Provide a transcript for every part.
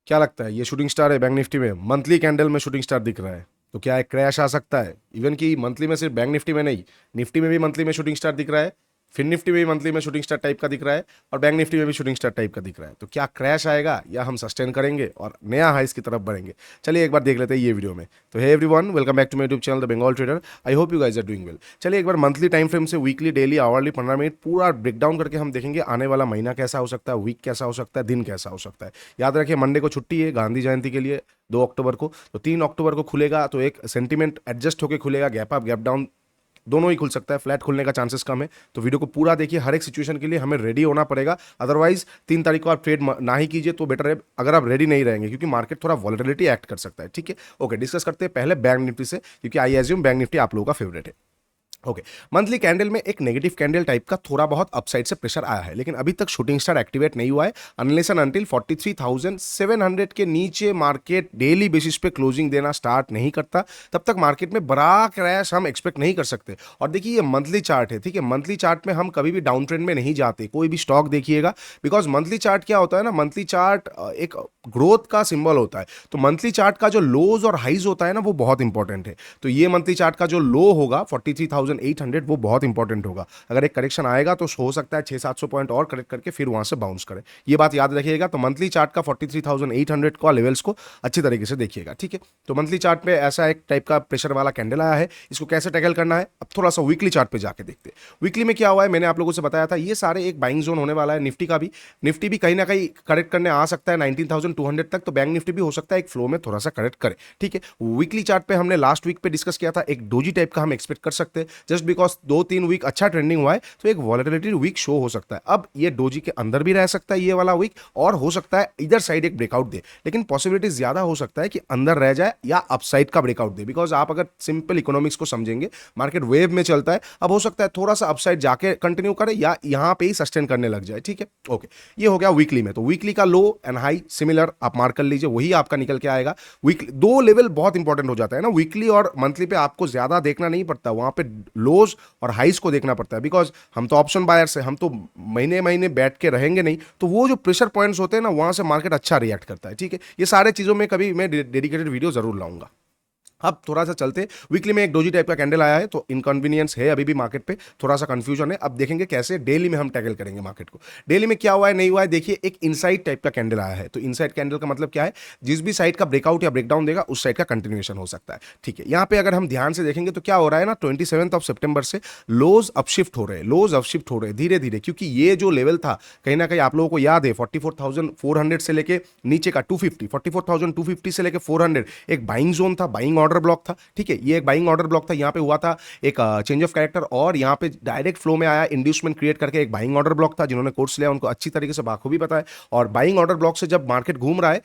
क्या लगता है ये शूटिंग स्टार है बैंक निफ्टी में, मंथली कैंडल में शूटिंग स्टार दिख रहा है, तो क्या एक क्रैश आ सकता है? इवन कि मंथली में सिर्फ बैंक निफ्टी में नहीं, निफ्टी में भी मंथली में शूटिंग स्टार दिख रहा है, फिर निफ्टी में भी मंथली में शूटिंग स्टार टाइप का दिख रहा है, और बैंक निफ्टी में भी शूटिंग स्टार टाइप का दिख रहा है। तो क्या क्रैश आएगा या हम सस्टेन करेंगे और नया हाइस की तरफ बढ़ेंगे? चलिए एक बार देख लेते हैं ये वीडियो में। तो hey everyone, welcome back to my YouTube channel the Bengal trader. I hope you guys are doing well. चलिए एक बार मंथली टाइम फ्रेम से वीकली, डेली, आवरली, 15 मिनट पूरा ब्रेकडाउन करके हम देखेंगे आने वाला महीना कैसा हो सकता है, वीक कैसा हो सकता है, दिन कैसा हो सकता है। याद रखिए मंडे को छुट्टी है गांधी जयंती के लिए, 2 अक्टूबर को। तो 3 अक्टूबर को खुलेगा, तो एक सेंटीमेंट एडजस्ट होकर खुलेगा, गैप अप गैप डाउन दोनों ही खुल सकता है, फ्लैट खुलने का चांसेस कम है। तो वीडियो को पूरा देखिए, हर एक सिचुएशन के लिए हमें रेडी होना पड़ेगा। अदरवाइज 3 तारीख को आप ट्रेड ना ही कीजिए तो बेटर है, अगर आप रेडी नहीं रहेंगे, क्योंकि मार्केट थोड़ा वॉलेटिलिटी एक्ट कर सकता है। ठीक है, ओके, डिस्कस करते हैं पहले बैंक निफ्टी से, क्योंकि आई एज्यूम बैंक निफ्टी आप लोगों का फेवरेट है। ओके, मंथली कैंडल में एक नेगेटिव कैंडल टाइप का थोड़ा बहुत अपसाइड से प्रेशर आया है, लेकिन अभी तक शूटिंग स्टार एक्टिवेट नहीं हुआ है। अनलेस एंड अनटिल 43,700 के नीचे मार्केट डेली बेसिस पे क्लोजिंग देना स्टार्ट नहीं करता, तब तक मार्केट में बड़ा क्रैश हम एक्सपेक्ट नहीं कर सकते। और देखिए ये मंथली चार्ट है, ठीक है, मंथली चार्ट में हम कभी भी डाउन ट्रेंड में नहीं जाते, कोई भी स्टॉक देखिएगा। बिकॉज मंथली चार्ट क्या होता है ना, मंथली चार्ट एक ग्रोथ का सिंबल होता है। तो मंथली चार्ट का जो लोज और हाइज होता है ना, वो बहुत इंपॉर्टेंट है। तो ये मंथली चार्ट का जो लो होगा 43,800, वो बहुत इंपॉर्टेंट होगा। अगर एक करेक्शन आएगा तो हो सकता है 600-700 पॉइंट और करेक्ट करके फिर वहां से बाउंस करे, ये बात याद रखिएगा। तो मंथली चार्ट का 43,800 का लेवल्स को अच्छी तरीके से देखिएगा, ठीक है। तो मंथली चार्ट पे ऐसा एक टाइप का प्रेशर वाला कैंडल आया है, इसको कैसे टैकल करना है अब थोड़ा सा वीकली चार्ट पे जाके देखते हैं। वीकली में क्या हुआ है, मैंने आप लोगों से बताया था, ये सारे एक बाइंग जोन होने वाला है। निफ्टी का भी, निफ्टी भी कहीं ना कहीं करेक्ट करने आ सकता है 19,200 तक, तो बैंक निफ्टी भी हो सकता है एक फ्लो में थोड़ा सा करेक्ट करे, ठीक है। वीकली चार्ट पे हमने लास्ट वीक पे डिस्कस किया था, एक डोजी टाइप का हम एक्सपेक्ट कर सकते हैं। जस्ट बिकॉज 2-3 वीक अच्छा ट्रेंडिंग हुआ है, तो एक वॉलेटिलिटी वीक शो हो सकता है। अब ये डोजी के अंदर भी रह सकता है ये वाला वीक, और हो सकता है इधर साइड एक ब्रेकआउट दे, लेकिन पॉसिबिलिटी ज्यादा हो सकता है कि अंदर रह जाए या अपसाइड का ब्रेकआउट दे। बिकॉज आप अगर सिंपल इकोनॉमिक्स को समझेंगे, मार्केट वेव में चलता है, अब हो सकता है थोड़ा सा अपसाइड जाके कंटिन्यू करे या यहां पे ही सस्टेन करने लग जाए, ठीक है। ओके, ये हो गया वीकली में। तो वीकली का लो एंड हाई सिमिलर आप मार्क कर लीजिए, वही आपका निकल के आएगा। वीकली दो लेवल बहुत इंपॉर्टेंट हो जाता है ना, वीकली और मंथली पे आपको ज्यादा देखना नहीं पड़ता, वहां पे लोज और हाइस को देखना पड़ता है। बिकॉज हम तो ऑप्शन बायर्स है, हम तो महीने महीने बैठ के रहेंगे नहीं, तो वो जो प्रेशर पॉइंट्स होते हैं ना, वहां से मार्केट अच्छा रिएक्ट करता है, ठीक है। ये सारे चीजों में कभी मैं डेडिकेटेड वीडियो जरूर लाऊंगा। अब थोड़ा सा चलते, वीकली में एक डोजी टाइप का कैंडल आया है, तो इनकन्वीनियंस है अभी भी मार्केट पे, थोड़ा सा कंफ्यूजन है। अब देखेंगे कैसे डेली में हम टैकल करेंगे मार्केट को। डेली में क्या हुआ है नहीं हुआ है, देखिए एक इनसाइड टाइप का कैंडल आया है। तो इनसाइड कैंडल का मतलब क्या है, जिस भी साइड का ब्रेकआउट या ब्रेकडाउन देगा उस साइड का कंटिन्यूएशन हो सकता है, ठीक है। यहाँ पे अगर हम ध्यान से देखेंगे तो क्या हो रहा है ना, 27 सितंबर से लोज अपशिफ्ट हो रहे हैं, लोज अपशिफ्ट हो रहे हैं धीरे धीरे, क्योंकि ये जो लेवल था कहीं ना कहीं आप लोगों को याद है 44,400 से लेके नीचे का 250, 44,250 से लेके 400 एक बाइंग जोन था, बाइंग ऑर्डर ब्लॉक था, ठीक है। ये एक बाइंग ऑर्डर ब्लॉक था, यहाँ पे हुआ था एक चेंज ऑफ कैरेक्टर, और यहाँ पे डायरेक्ट फ्लो में आया, इंड्यूसमेंट क्रिएट करके एक बाइंग ऑर्डर ब्लॉक था। जिन्होंने कोर्स लिया उनको अच्छी तरीके से बाखूबी पता है। और बाइंग ऑर्डर ब्लॉक से जब मार्केट घूम रहा है,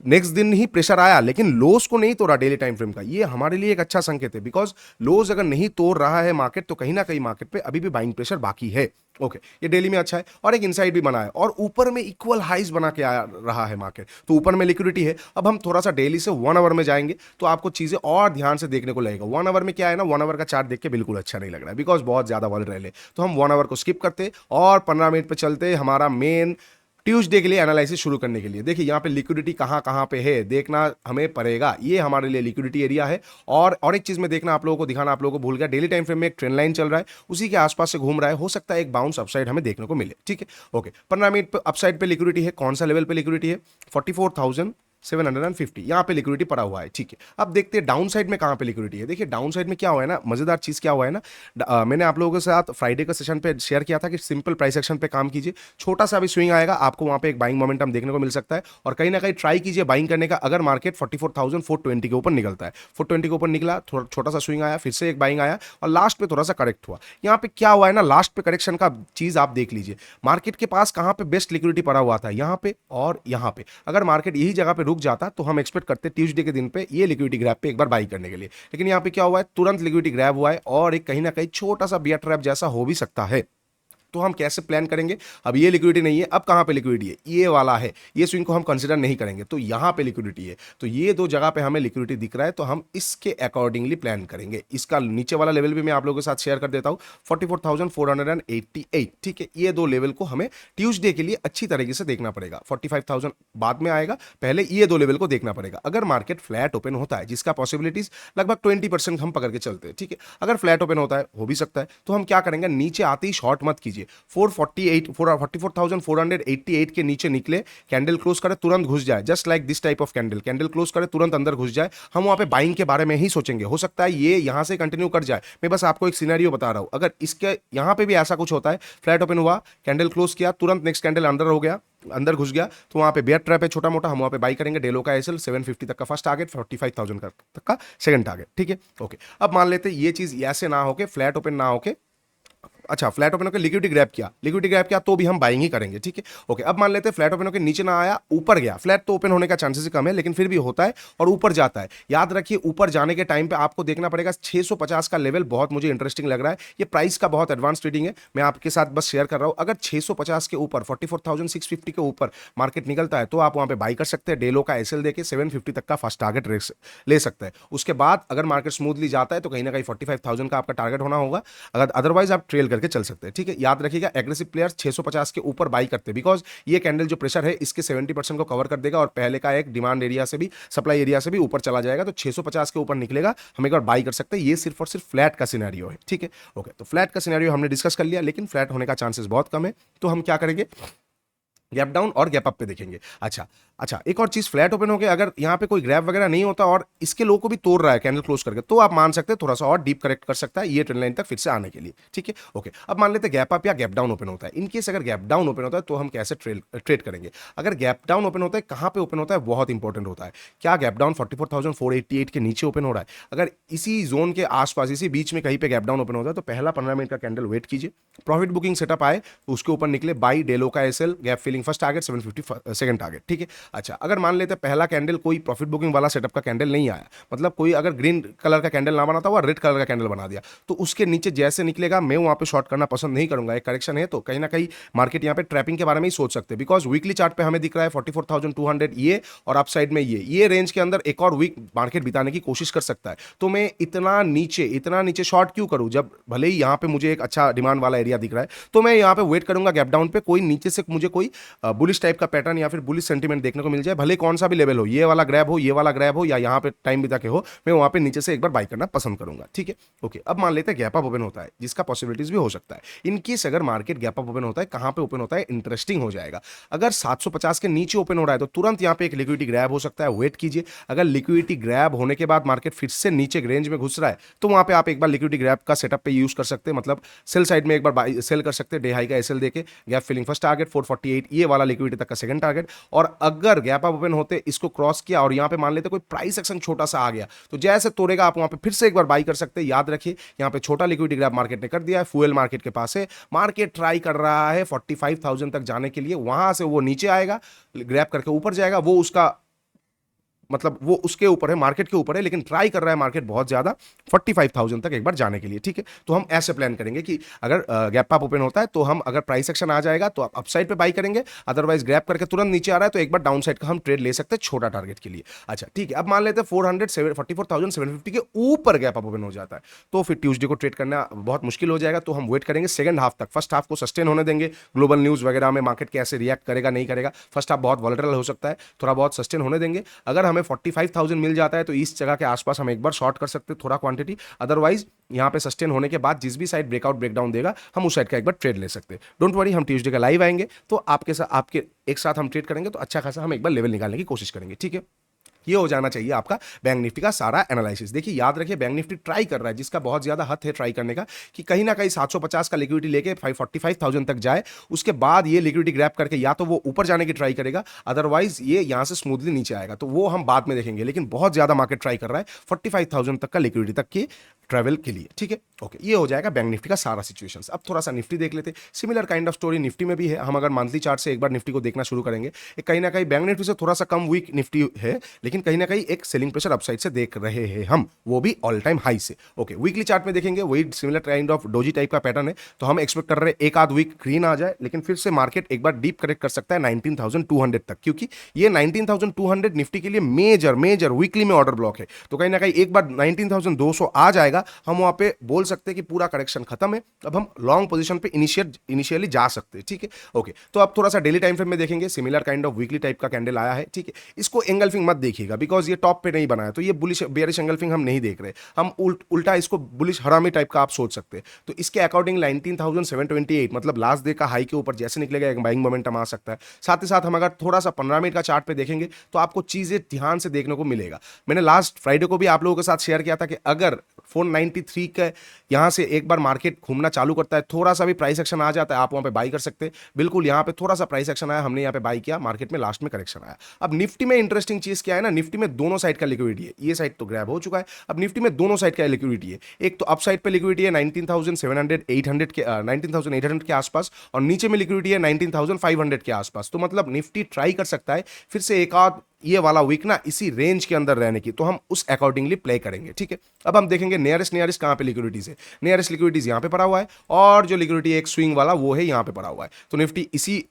नेक्स्ट दिन ही प्रेशर आया, लेकिन लोस को नहीं तोड़ा डेली टाइम फ्रेम का, ये हमारे लिए एक अच्छा संकेत है। बिकॉज लोस अगर नहीं तोड़ रहा है मार्केट, तो कहीं ना कहीं मार्केट पे अभी भी बाइंग प्रेशर बाकी है। ओके, ये डेली में अच्छा है, और एक इनसाइड भी बना है, और ऊपर में इक्वल हाइज बना के आ रहा है मार्केट, तो ऊपर में लिक्विडिटी है। अब हम थोड़ा सा डेली से 1 आवर में जाएंगे, तो आपको चीजें और ध्यान से देखने को लगेगा। 1 आवर में क्या है ना, 1 आवर का चार्ट देख के बिल्कुल अच्छा नहीं लग रहा है, बिकॉज बहुत ज्यादा वॉलेटाइल है। तो हम 1 आवर को स्किप करते और 15 मिनट पे चलते हमारा मेन ट्यूसडे के लिए एनालिसिस शुरू करने के लिए। देखिए यहाँ पे लिक्विडिटी कहाँ कहाँ पे है देखना हमें पड़ेगा, ये हमारे लिए लिक्विडिटी एरिया है। और एक चीज में देखना आप लोगों को, दिखाना आप लोगों को भूल गया, डेली टाइम फ्रेम में एक ट्रेंड लाइन चल रहा है, उसी के आसपास से घूम रहा है, हो सकता है एक बाउंस अपसाइड हमें देखने को मिले, ठीक है। ओके, 15 मिनट पे अपसाइड पे लिक्विडिटी है, कौन सा लेवल पे लिक्विडिटी है, 44,750, यहाँ पे लिक्विडिटी पड़ा हुआ है, ठीक है। अब देखते हैं डाउन साइड में कहाँ पे लिक्विडिटी है। देखिए डाउन साइड में क्या हुआ है ना, मजेदार चीज क्या हुआ है ना, मैंने आप लोगों के साथ फ्राइडे का सेशन पे शेयर किया था कि सिंपल प्राइस एक्शन पे काम कीजिए, छोटा सा भी स्विंग आएगा आपको वहां पे एक बाइंग मोमेंटम देखने को मिल सकता है, और कहीं ना कहीं ट्राई कीजिए बाइंग करने का। अगर मार्केट 44,420 के ऊपर निकलता है, 420 के ऊपर निकला, थोड़ा छोटा सा स्विंग आया, फिर से एक बाइंग आया, और लास्ट पे थोड़ा सा करेक्ट हुआ। यहाँ पे क्या हुआ है ना, लास्ट पे करेक्शन का चीज आप देख लीजिए, मार्केट के पास कहाँ पे बेस्ट लिक्विडिटी पड़ा हुआ था, यहाँ पे और यहाँ पे। अगर मार्केट यही जगह पे रुक जाता तो हम एक्सपेक्ट करते ट्यूसडे के दिन पे ये लिक्विडिटी ग्रैब पे एक बार बाई करने के लिए, लेकिन यहाँ पे क्या हुआ है, तुरंत लिक्विडिटी ग्रैब हुआ है, और एक कहीं ना कहीं छोटा सा बियर ट्रैप जैसा हो भी सकता है। तो हम कैसे प्लान करेंगे? अब ये लिक्विडिटी नहीं है, अब कहाँ पे लिक्विडिटी है? ये वाला है, ये स्विंग को हम कंसिडर नहीं करेंगे, तो यहाँ पे लिक्विडिटी है। तो ये दो जगह पे हमें लिक्विडिटी दिख रहा है, तो हम इसके अकॉर्डिंगली प्लान करेंगे। इसका नीचे वाला लेवल भी मैं आप लोगों के साथ शेयर कर देता हूँ, 44,488। ठीक है, ये दो लेवल को हमें ट्यूसडे के लिए अच्छी तरीके से देखना पड़ेगा। 45,000 बाद में आएगा, पहले ये दो लेवल को देखना पड़ेगा। अगर मार्केट फ्लैट ओपन होता है, जिसका पॉसिबिलिटीज लगभग 20% हम पकड़ के चलते हैं, ठीक है, अगर फ्लैट ओपन होता है, हो भी सकता है, तो हम क्या करेंगे, नीचे आते ही शॉर्ट मत कीजिए। 44,488 के नीचे निकले, कैंडल क्लोज करे, तुरंत घुस जाए, just like this type of candle, candle close करे तुरंत अंदर घुस जाए, हम वहां पे बाइंग के बारे में ही सोचेंगे। हो सकता है ये यहां से कंटिन्यू कर जाए, मैं बस आपको एक सिनेरियो बता रहा हूं। अगर इसके यहां पे भी ऐसा कुछ होता है, फ्लैट ओपन हुआ, कैंडल क्लोज किया, तुरंत नेक्स्ट कैंडल अंदर हो गया, अंदर घुस गया, तो वहां पे बेयर ट्रैप है छोटा मोटा, हम वहां पे बाई करेंगे। डेलो का एसएल 750 तक का फर्स्ट टारगेट, 45,000 तक का सेकंड टारगेट। ठीक है, ओके। अब मान लेते हैं ये चीज ऐसे ना होके, फ्लैट ओपन ना होके, अच्छा फ्लैट ओपन होकर लिक्विडिटी ग्रैब किया तो भी हम बाइंग ही करेंगे। ठीक है, ओके। अब मान लेते हैं फ्लैट ओपन होकर नीचे ना आया, ऊपर गया, फ्लैट तो ओपन होने का चांसेस कम है, लेकिन फिर भी होता है और ऊपर जाता है। याद रखिए, ऊपर जाने के टाइम पे आपको देखना पड़ेगा 650 का लेवल, बहुत मुझे इंटरेस्टिंग लग रहा है। ये प्राइस का बहुत एडवांस ट्रेडिंग है, मैं आपके साथ बस शेयर कर रहा हूं। अगर 650 के ऊपर, 44,650 के ऊपर मार्केट निकलता है, तो आप वहां पे बाई कर सकते हैं। डेलो का एसएल देके 750 तक का फर्स्ट टारगेट ले सकते हैं। उसके बाद अगर मार्केट स्मूथली जाता है, तो कहीं ना कहीं 45,000 का आपका टारगेट होना होगा, अगर अदरवाइज आप ट्रेल करके चल सकते हैं। ठीक है, याद रखिएगा, एग्रेसिव प्लेयर्स 650 के ऊपर बाई करते हैं, बिकॉज ये कैंडल जो प्रेशर है इसके 70% को कवर कर देगा, और पहले का एक डिमांड एरिया से भी, सप्लाई एरिया से भी ऊपर चला जाएगा, तो 650 के ऊपर निकलेगा, हम एक बार बाई कर सकते हैं। ये सिर्फ और सिर्फ फ्लैट का सिनेरियो है। ठीक है, ओके। तो फ्लैट का सिनेरियो हमने डिस्कस कर लिया, लेकिन फ्लैट होने का चांसेस बहुत कम है, तो हम क्या करेंगे, गैप डाउन और गैप अप पे देखेंगे। अच्छा, एक और चीज, फ्लैट ओपन हो गया, अगर यहां पे कोई ग्रैप वगैरह नहीं होता और इसके लो को भी तोड़ रहा है कैंडल क्लोज करके, तो आप मान सकते हैं थोड़ा सा और डीप करेक्ट कर सकता है ये ट्रेंड लाइन तक फिर से आने के लिए। ठीक है, ओके। अब मान लेते हैं गैप अप या गैप डाउन ओपन होता है। इनकेस अगर गैप डाउन ओपन होता है, तो हम कैसे ट्रेड करेंगे? अगर गैप डाउन ओपन होता है, कहां पे ओपन होता है, बहुत इंपॉर्टेंट होता है। क्या गैप डाउन 44,488 के नीचे ओपन हो रहा है? अगर इसी जोन के आसपास, इसी बीच में कहीं पे गैप डाउन ओपन होता है, तो पहला 15 मिनट का कैंडल वेट कीजिए, प्रॉफिट बुकिंग सेटअप आए तो उसके ऊपर निकले, बाई डेलो का SL, gap filling first target 750 second target. ठीक है, अच्छा, अगर मान लेते हैं पहला कैंडल कोई प्रॉफिट बुकिंग वाला सेटअप का कैंडल नहीं आया, मतलब कोई अगर ग्रीन कलर का कैंडल ना बनाता हुआ रेड कलर का कैंडल बना दिया, तो उसके नीचे जैसे निकलेगा, मैं वहां पे शॉर्ट करना पसंद नहीं करूंगा। एक करेक्शन है, तो कहीं ना कहीं मार्केट यहां पे ट्रैपिंग के बारे में ही सोच सकते हैं, बिकॉज वीकली चार्ट पे हमें दिख रहा है 44,200 ये, और अपसाइड में ये रेंज के अंदर एक और वीक मार्केट बिताने की कोशिश कर सकता है। तो मैं इतना नीचे शॉर्ट क्यों करूं, जब भले ही यहां पे मुझे एक अच्छा डिमांड वाला एरिया दिख रहा है, तो मैं यहां पे वेट करूंगा गैप डाउन पे, कोई नीचे से मुझे कोई बुलिश टाइप का पैटर्न या फिर बुलिश सेंटीमेंट देखने को मिल जाए, भले कौन सा भी लेवल हो, ये वाला ग्रैब हो, ये वाला ग्रैब हो, या यहाँ पे टाइम बिता के हो, मैं वहां पे नीचे से एक बार बाई करना पसंद करूंगा। ठीक है, ओके। अब मान लेते हैं गैप अप ओपन होता है, जिसका पॉसिबिलिटीज भी हो सकता है। इनकेस अगर मार्केट गैप अप ओपन होता है, कहां पे ओपन होता है, इंटरेस्टिंग हो जाएगा। अगर 750 के नीचे ओपन हो रहा है, तो तुरंत यहाँ पे एक लिक्विडिटी ग्रैब हो सकता है, वेट कीजिए। अगर लिक्विडिटी ग्रैब होने के बाद मार्केट फिर से नीचे रेंज में घुस रहा है, तो वहां पे आप एक बार लिक्विडिटी ग्रैब का सेटअप पे यूज कर सकते हैं, मतलब सेल साइड में एक बार सेल कर सकते हैं, डे हाई का एसएल देके, गैप फिलिंग फर्स्ट टारगेट 448, ये वाला लिक्विडिटी तक का सेकंड टारगेट। और अगर गैप अप ओपन होते इसको क्रॉस किया और यहां पे मान लेते कोई प्राइस एक्शन छोटा सा आ गया, तो जैसे तोड़ेगा आप वहां पे फिर से एक बार बाई कर सकते हैं। याद रखिए, यहां पे छोटा लिक्विडिटी ग्रैब मार्केट ने कर दिया है, फ्यूएल मार्केट के पास है, मार्केट ट्राई कर रहा है 45,000 तक जाने के लिए, वहां से वो नीचे आएगा, ग्रैब करके ऊपर जाएगा, वो उसका मतलब वो उसके ऊपर है, मार्केट के ऊपर है, लेकिन ट्राई कर रहा है मार्केट बहुत ज्यादा 45,000 तक एक बार जाने के लिए। ठीक है, तो हम ऐसे प्लान करेंगे कि अगर गैप अप ओपन होता है, तो हम अगर प्राइस एक्शन आ जाएगा तो अपसाइड पे बाई करेंगे, अदरवाइज ग्रैप करके तुरंत नीचे आ रहा है तो एक बार डाउन साइड का हम ट्रेड ले सकते हैं छोटा टारगेट के लिए। अच्छा ठीक है, अब मान लेते हैं 44,750 के ऊपर गैप अप ओपन हो जाता है, तो फिर ट्यूसडे को ट्रेड करना बहुत मुश्किल हो जाएगा। तो हम वेट करेंगे सेकंड हाफ तक, फर्स्ट हाफ को सस्टेन होने देंगे, ग्लोबल न्यूज वगैरह में मार्केट कैसे रिएक्ट करेगा नहीं करेगा, फर्स्ट हाफ बहुत वॉलेटाइल हो सकता है, थोड़ा बहुत सस्टेन होने देंगे। अगर हमें 45,000 मिल जाता है, तो इस जगह के आसपास हम एक बार शॉर्ट कर सकते हैं थोड़ा क्वांटिटी, अदरवाइज यहां पे सस्टेन होने के बाद जिस भी साइड ब्रेकआउट ब्रेकडाउन देगा, हम उस साइड का एक बार ट्रेड ले सकते हैं। डोंट वरी, हम ट्यूसडे का लाइव आएंगे, तो आपके एक साथ हम ट्रेड करेंगे, तो अच्छा खासा हम एक बार लेवल निकालने की कोशिश करेंगे। ठीक है, ये हो जाना चाहिए आपका बैंक निफ्टी का सारा एनालिसिस। देखिए याद रखिए, बैंक निफ्टी ट्राई कर रहा है, जिसका बहुत ज्यादा हद है ट्राई करने का, कि कहीं ना कहीं 750 का लिक्विडिटी लेके 45,000 तक जाए, उसके बाद ये लिक्विडिटी ग्रैब करके या तो वो ऊपर जाने की ट्राई करेगा, अदरवाइज ये यहां से स्मूथली नीचे आएगा, तो वो हम बाद में देखेंगे। लेकिन बहुत ज्यादा मार्केट ट्राई कर रहा है 45,000 तक का लिक्विडिटी तक की ट्रेवल के लिए। ठीक है, ओके, ये हो जाएगा बैंक निफ्टी का सारा सिचुएशन। अब थोड़ा सा निफ्टी देख लेते हैं, similar kind of story Nifty में भी है। हम अगर मंथली चार्ट से एक बार निफ्टी को देखना शुरू करेंगे, कहीं ना कहीं बैंक निफ्टी से थोड़ा सा कम वीक निफ्टी है, लेकिन कहीं ना कहीं एक सेलिंग प्रेशर अपसाइड से देख रहे हैं हम, वो भी ऑल टाइम हाई से। ओके, वीकली चार्ट में देखेंगे वही similar kind of doji type का पैटर्न है, तो हम एक्सपेक्ट कर रहे हैं एक आध वीक ग्रीन आ जाए, लेकिन फिर से मार्केट एक बार डीप करेक्ट कर सकता है 19,200 तक, क्योंकि ये 19,200 निफ्टी के लिए मेजर मेजर वीकली में ऑर्डर ब्लॉक है। तो कहीं ना कहीं एक बार 19,200 आ जाएगा, हम वहां पे बोल सकते हैं कि पूरा करेक्शन खत्म है, अब हम लॉन्ग पोजीशन पे इनिशियली जा सकते हैं। ठीक है, ओके। तो अब थोड़ा सा डेली टाइम फ्रेम में देखेंगे, similar kind of weekly type का कैंडल आया है। ठीक है, इसको एंगल्फिंग मत देखिएगा, बिकॉज ये टॉप पे नहीं बना है, तो ये बुलिश बेयरिश एंगल्फिंग हम नहीं देख रहे, हम उल्टा इसको बुलिश हरामी टाइप का आप सोच सकते हैं। तो इसके अकॉर्डिंग 19,728 मतलब लास्ट डे का हाई के ऊपर जैसे निकलेगा एक बाइंग मोमेंटम आ सकता है। साथ ही साथ हम अगर थोड़ा सा 15 मिनट का चार्ट पे देखेंगे तो आपको चीजें ध्यान से देखने को मिलेगा। मैंने लास्ट फ्राइडे को भी आप लोगों के साथ शेयर किया था कि अगर 493 के यहां से एक बार मार्केट घूमना चालू करता है, थोड़ा सा भी प्राइस एक्शन आ जाता है, आप वहां पे बाई कर सकते हैं। बिल्कुल यहां पे थोड़ा सा प्राइस एक्शन आया, हमने यहां पे बाई किया, मार्केट में लास्ट में करेक्शन आया। अब निफ्टी में इंटरेस्टिंग चीज क्या है ना, निफ्टी में दोनों साइड का लिक्विडिटी है, ये साइड तो ग्रैब हो चुका है, अब निफ्टी में दोनों साइड का लिक्विडिटी है। एक तो अप साइड पे लिक्विडिटी है 19,800 के आसपास, और नीचे में लिक्विडिटी है 19,500 के आसपास। तो मतलब निफ्टी ट्राई कर सकता है फिर से एक आध ये वाला वीक ना इसी रेंज के अंदर रहने की, तो हम उस अकॉर्डिंगली प्ले करेंगे। ठीक है, अब हम देखेंगे नियरेस्ट कहां पे लिक्विडिटीज है। नियरेस्ट लिक्विडिटीज यहां पे पड़ा हुआ है, और जो लिक्विडिटी एक स्विंग वाला वो है यहां पे पड़ा हुआ है। तो निफ्टी इसी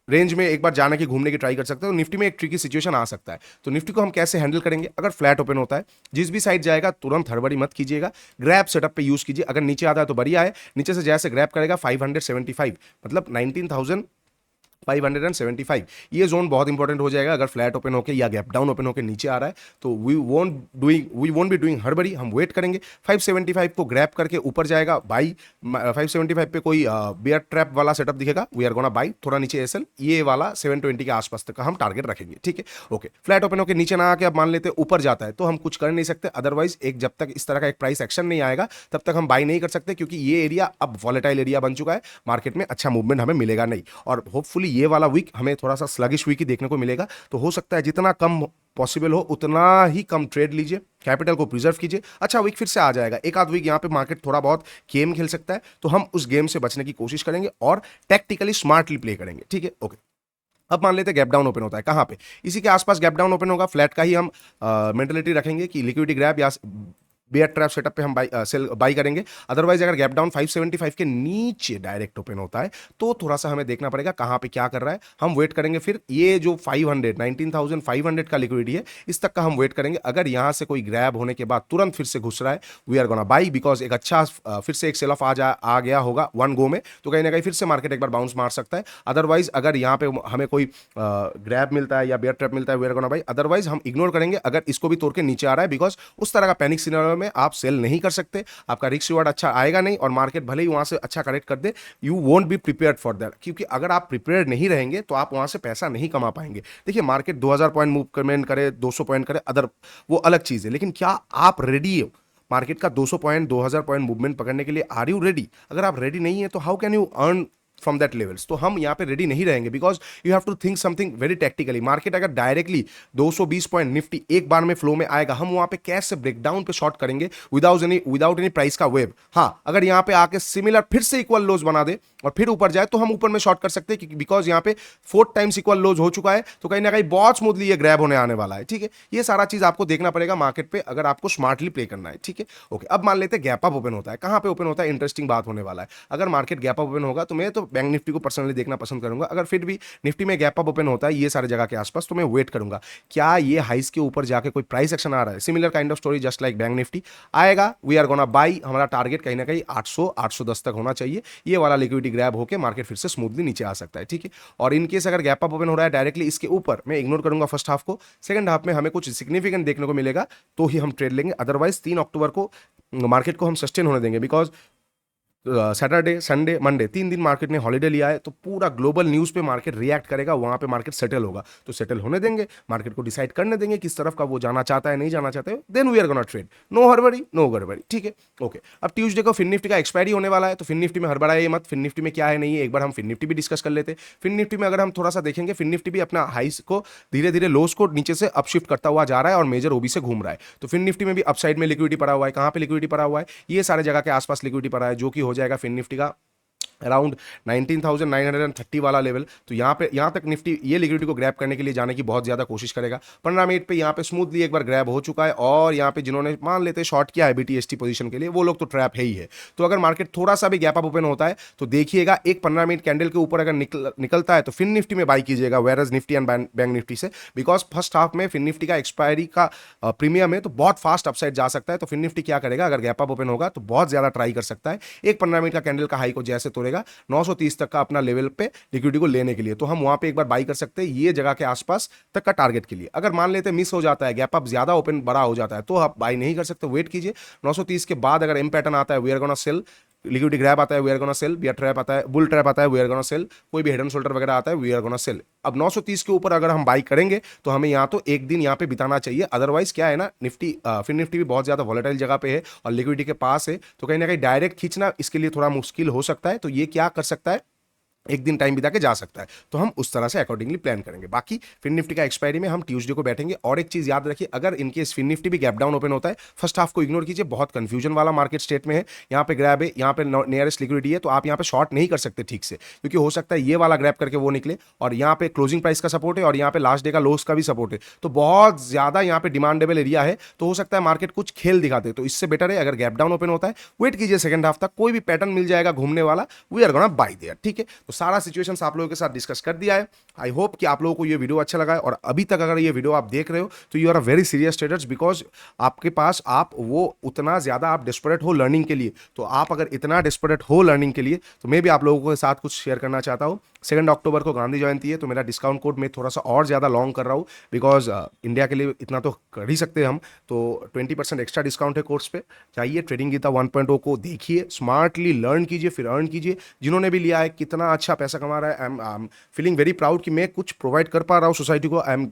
रेंज में एक बार जाने की घूमने की ट्राई कर सकते हो। निफ्टी में एक ट्रिकी सिचुएशन आ सकता है, तो निफ्टी को हम कैसे हैंडल करेंगे। अगर फ्लैट ओपन होता है, जिस भी साइड जाएगा तुरंत हड़बड़ी मत कीजिएगा, ग्रैब सेटअप पे यूज कीजिए। अगर नीचे आता है तो बढ़िया है, नीचे से जैसे ग्रैब करेगा 575 मतलब 19,575, ये जोन बहुत इंपॉर्टेंट हो जाएगा। अगर फ्लैट ओपन होकर या गैप डाउन ओपन होकर नीचे आ रहा है तो वी वोंट बी डूइंग हड़बड़ी, हम वेट करेंगे। 575 को ग्रैब करके ऊपर जाएगा बाई, 575 पे कोई बियर ट्रैप वाला सेटअप दिखेगा, वी आर गोना बाई। थोड़ा नीचे एसएल, ये वाला 720 के आसपास तक का हम टारगेट रखेंगे। ठीक है, ओके। फ्लैट ओपन होकर नीचे ना आके अब मान लेते ऊपर जाता है तो हम कुछ कर नहीं सकते, अदरवाइज एक जब तक इस तरह का एक प्राइस एक्शन नहीं आएगा तब तक हम बाई नहीं कर सकते, क्योंकि ये एरिया अब वॉलेटाइल एरिया बन चुका है, मार्केट में अच्छा मूवमेंट हमें मिलेगा नहीं। और होपफुली ये वाला वीक हमें थोड़ा सा स्लगिश वीक ही देखने को मिलेगा। तो हो सकता है जितना कम पॉसिबल हो उतना ही कम ट्रेड लीजिए, कैपिटल को प्रिजर्व कीजिए। अच्छा वीक फिर से आ जाएगा, एक आध वीक यहाँ पे मार्केट थोड़ा बहुत गेम खेल सकता है, तो हम उस गेम से बचने की कोशिश करेंगे और टैक्टिकली स्मार्टली प्ले करेंगे। ठीक है, ओके। अब मान लेते हैं गैप डाउन ओपन होता है, कहां पे, इसी के आसपास गैप डाउन ओपन होगा, फ्लैट का ही हम मेंटेलिटी रखेंगे कि लिक्विडिटी ग्रैब या बेयर ट्रैप सेटअप पे हम बाई करेंगे। अदरवाइज अगर गैप डाउन 575 के नीचे डायरेक्ट ओपन होता है तो थोड़ा सा हमें देखना पड़ेगा कहां पे क्या कर रहा है, हम वेट करेंगे। फिर ये जो 19,500 का लिक्विडिटी है इस तक का हम वेट करेंगे। अगर यहां से कोई ग्रैब होने के बाद तुरंत फिर से घुस रहा है, we are gonna buy, because एक अच्छा फिर से एक सेल ऑफ आ गया होगा वन गो में, तो कहीं ना कहीं फिर से मार्केट एक बार बाउंस मार सकता है। अदरवाइज अगर यहाँ पे हमें कोई ग्रैब मिलता है या बेयर ट्रैप मिलता है, we are gonna buy, otherwise हम इग्नोर करेंगे अगर इसको भी तोड़ के नीचे आ रहा है, बिकॉज उस तरह का पैनिक सिनेरियो में आप सेल नहीं कर सकते, आपका रिस्क रिवार्ड अच्छा आएगा नहीं, और मार्केट भले ही वहां से अच्छा करेक्ट कर दे, you won't be prepared for that, क्योंकि अगर आप प्रिपेयर्ड नहीं रहेंगे तो आप वहां से पैसा नहीं कमा पाएंगे। देखिए मार्केट 2000 पॉइंट मूवमेंट करे, 200 पॉइंट करे, अदर वो अलग चीज है, लेकिन क्या आप रेडी हो मार्केट का 200 पॉइंट 2000 पॉइंट मूवमेंट पकड़ने के लिए? Are you ready? अगर आप रेडी नहीं है तो how can you earn from that levels? तो हम यहाँ पे रेडी नहीं रहेंगे, because you have to think something very tactically. Market अगर डायरेक्टली 220 पॉइंट निफ्टी एक बार में फ्लो में आएगा, हम वहां पे कैश से ब्रेकडाउन पे शॉर्ट करेंगे विदाउट एनी प्राइस का वेव। हाँ, अगर यहाँ पे आके सिमिलर फिर से इक्वल लोज बना दे और फिर ऊपर जाए तो हम ऊपर में शॉर्ट कर सकते हैं, बिकॉज यहाँ पे 4 टाइम्स इक्वल लोज हो चुका है, तो कहीं ना कहीं बहुत स्मूथली ये ग्रैब होने आने वाला है। ठीक है, ये सारा चीज आपको देखना पड़ेगा मार्केट पे अगर आपको स्मार्टली प्ले करना है। ठीक है, ओके। अब मान लेते हैं गैप अप ओपन होता है, कहां पे ओपन होता है, इंटरेस्टिंग बात होने वाला है। अगर मार्केट गैप अप ओपन होगा तो मैं तो बैंक निफ्टी को पर्सनली देखना पसंद करूंगा। अगर फिर भी निफ्टी में गैप अप ओपन होता है ये सारे जगह के आसपास, तो मैं वेट करूंगा क्या ये हाइस के ऊपर जाके कोई प्राइस एक्शन आ रहा है। Similar kind of story just like bank Nifty आएगा, वी आर गोना बाई। हमारा टारगेट कहीं ना कहीं 800-810 तक होना चाहिए, ये वाला लिक्विडिटी ग्रैब होकर मार्केट फिर से स्मूथली नीचे आ सकता है। ठीक है, और इन केस अगर गैप अप ओपन हो रहा है डायरेक्टली इसके ऊपर, मैं इग्नोर करूंगा फर्स्ट हाफ को, सेकंड हाफ में हमें कुछ सिग्निफिकेंट देखने को मिलेगा तो ही हम ट्रेड लेंगे। अदरवाइज 3 अक्टूबर को मार्केट को हम सस्टेन होने देंगे, बिकॉज सैटरडे संडे मंडे 3 दिन मार्केट ने हॉलीडे लिया है, तो पूरा ग्लोबल न्यूज पे मार्केट रिएक्ट करेगा, वहां पे मार्केट सेटल होगा। तो सेटल होने देंगे, मार्केट को डिसाइड करने देंगे किस तरफ का वो जाना चाहता है नहीं जाना चाहता है, then we are gonna trade, no हड़बड़ी नो गड़बड़ी। ठीक है, ओके। अब ट्यूसडे को फिन निफ्टी का एक्सपायरी होने वाला है, तो फिन निफ्टी में हड़बड़ाइए मत। फिन निफ्टी में क्या है नहीं है एक बार हम फिन निफ्टी भी डिस्कस कर लेते हैं। फिन निफ्टी में अगर हम थोड़ा सा देखेंगे, फिन निफ्टी भी अपना हाइस को धीरे धीरे लोस को नीचे से अपशिफ्ट करता हुआ जा रहा है और मेजर ओबी से घूम रहा है। तो फिन निफ्टी में भी अपसाइड में लिक्विडिटी पड़ा हुआ है, कहां पे लिक्विडिटी पड़ा हुआ है, ये सारे जगह के आसपास लिक्विडिटी पड़ा है, जो कि हो जाएगा फिन निफ्टी का अराउंड 19,930 वाला लेवल। तो यहाँ तक निफ्टी ये लिक्विडिटी को ग्रैब करने के लिए जाने की बहुत ज़्यादा कोशिश करेगा। 15 मिनट पे यहाँ पे स्मूथली एक बार ग्रैब हो चुका है, और यहाँ पे जिन्होंने मान लेते शॉर्ट किया है BTST पोजीशन के लिए, वो लोग तो ट्रैप है ही है। तो अगर मार्केट थोड़ा सा भी गैप अप ओपन होता है तो देखिएगा एक 15 मिनट कैंडल के ऊपर अगर निकलता है तो फिन निफ्टी में बाई कीजिएगा, versus Nifty and bank Nifty से, बिकॉज फर्स्ट हाफ में फिन निफ्टी का एक्सपायरी का प्रीमियम है, तो बहुत फास्ट अपसाइड जा सकता है। तो फिन निफ्टी क्या करेगा, अगर गैप अप ओपन होगा तो बहुत ज़्यादा ट्राई कर सकता है एक 15 मिनट का कैंडल का हाई को जैसे तोड़ेगा 930 तक का अपना लेवल पे लिक्विडिटी को लेने के लिए। तो हम वहां पे एक बार बाई कर सकते हैं ये जगह के आसपास तक का टारगेट के लिए। अगर मान लेते मिस हो जाता है, गैप अप ज्यादा ओपन बड़ा हो जाता है, तो आप बाई नहीं कर सकते, वेट कीजिए 930 के बाद। अगर एम पैटर्न आता है we are gonna sell, liquidity grab आता है we are gonna sell, bear trap आता है, बुल ट्रैप आता है वी आर गोना सेल, कोई भी हेड एंड शोल्डर वगैरह आता है वी आर गोना सेल। अब 930 के ऊपर अगर हम बाई करेंगे तो हमें यहाँ तो एक दिन यहाँ पे बिताना चाहिए, अदरवाइज क्या है ना, निफ्टी फिर निफ्टी भी बहुत ज्यादा वॉलेटाइल जगह पे है और लिक्विडिटी के पास है, तो कहीं ना कहीं डायरेक्ट खींचना इसके लिए थोड़ा मुश्किल हो सकता है। तो ये क्या कर सकता है, एक दिन टाइम बिता के जा सकता है, तो हम उस तरह से अकॉर्डिंगली प्लान करेंगे। बाकी फिन निफ्टी का एक्सपायरी में हम ट्यूसडे को बैठेंगे। और एक चीज याद रखिए, अगर इनकेस फिन निफ्टी भी गैप डाउन ओपन होता है, फर्स्ट हाफ को इग्नोर कीजिए, बहुत कंफ्यूजन वाला मार्केट स्टेट में है। यहाँ पे ग्रैब है, यहाँ पे नियरेस्ट लिक्विडिटी है, तो आप यहाँ पे शॉर्ट नहीं कर सकते ठीक से, क्योंकि हो सकता है ये वाला ग्रैब करके वो निकले, और यहाँ पे क्लोजिंग प्राइस का सपोर्ट है और यहाँ पे लास्ट डे का लोस का भी सपोर्ट है, तो बहुत ज्यादा यहाँ पे डिमांडेबल एरिया है। तो हो सकता है मार्केट कुछ खेल दिखाते, तो इससे बेटर है अगर गैप डाउन ओपन होता है वेट कीजिए सेकंड हाफ तक, कोई भी पैटर्न मिल जाएगा घूमने वाला, we are gonna buy there. ठीक है, तो सारा सिचुएशन आप लोगों के साथ डिस्कस कर दिया है। आई होप कि आप लोगों को ये वीडियो अच्छा लगा है, और अभी तक अगर ये वीडियो आप देख रहे हो तो you are a very serious traders, because आपके पास आप वो उतना ज्यादा आप डेस्परेट हो लर्निंग के लिए। तो आप अगर इतना डेस्परेट हो लर्निंग के लिए, तो मैं भी आप लोगों के साथ कुछ शेयर करना चाहता हूँ। 2 अक्टूबर को गांधी जयंती है, तो मेरा डिस्काउंट कोड मैं थोड़ा सा और ज्यादा लॉन्ग कर रहा हूँ, बिकॉज इंडिया के लिए इतना तो कर ही सकते हैं हम। तो 20% एक्स्ट्रा डिस्काउंट है कोर्स पे। चाहिए ट्रेडिंग गीता 1.0 को देखिए, स्मार्टली लर्न कीजिए, फिर अर्न कीजिए। जिन्होंने भी लिया है कितना अच्छा पैसा कमा रहा है, I am feeling very proud कि मैं कुछ प्रोवाइड कर पा रहा हूँ सोसाइटी को। I am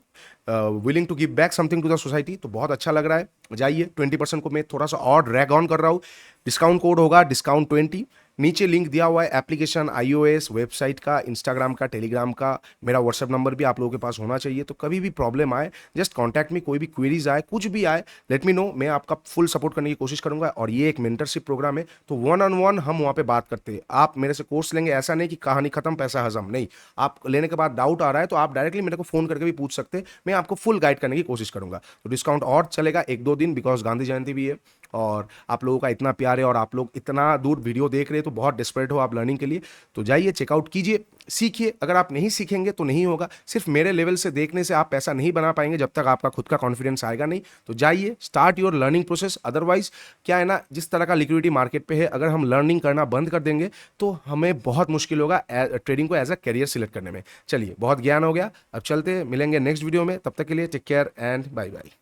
willing to give back something to the society, तो बहुत अच्छा लग रहा है। जाइए 20% को मैं थोड़ा सा और ड्रैग ऑन कर रहा हूँ। डिस्काउंट कोड होगा डिस्काउंट 20। नीचे लिंक दिया हुआ है एप्लीकेशन, iOS वेबसाइट का, इंस्टाग्राम का, टेलीग्राम का। मेरा व्हाट्सएप नंबर भी आप लोगों के पास होना चाहिए, तो कभी भी प्रॉब्लम आए जस्ट कॉन्टैक्ट में, कोई भी क्वेरीज आए, कुछ भी आए, लेट मी नो। मैं आपका फुल सपोर्ट करने की कोशिश करूंगा। और ये एक मेंटरशिप प्रोग्राम है, तो 1-on-1 हम वहाँ पे बात करते हैं। आप मेरे से कोर्स लेंगे, ऐसा नहीं कि कहानी खत्म पैसा हजम, नहीं। आप लेने के बाद डाउट आ रहा है तो आप डायरेक्टली मेरे को फोन करके भी पूछ सकते हैं, मैं आपको फुल गाइड करने की कोशिश करूंगा। तो डिस्काउंट और चलेगा 1-2 दिन, बिकॉज गांधी जयंती भी है, और आप लोगों का इतना प्यार है, और आप लोग इतना दूर वीडियो देख रहे हैं, तो बहुत डिस्परेट हो आप लर्निंग के लिए। तो जाइए चेकआउट कीजिए, सीखिए। अगर आप नहीं सीखेंगे तो नहीं होगा। सिर्फ मेरे लेवल से देखने से आप पैसा नहीं बना पाएंगे जब तक आपका खुद का कॉन्फिडेंस आएगा नहीं। तो जाइए, start your learning process. Otherwise क्या है ना, जिस तरह का लिक्विडिटी मार्केट पे है, अगर हम लर्निंग करना बंद कर देंगे तो हमें बहुत मुश्किल होगा ट्रेडिंग को एज अ करियर सिलेक्ट करने में। चलिए, बहुत ज्ञान हो गया, अब चलते मिलेंगे नेक्स्ट वीडियो में। तब तक के लिए take care and bye bye.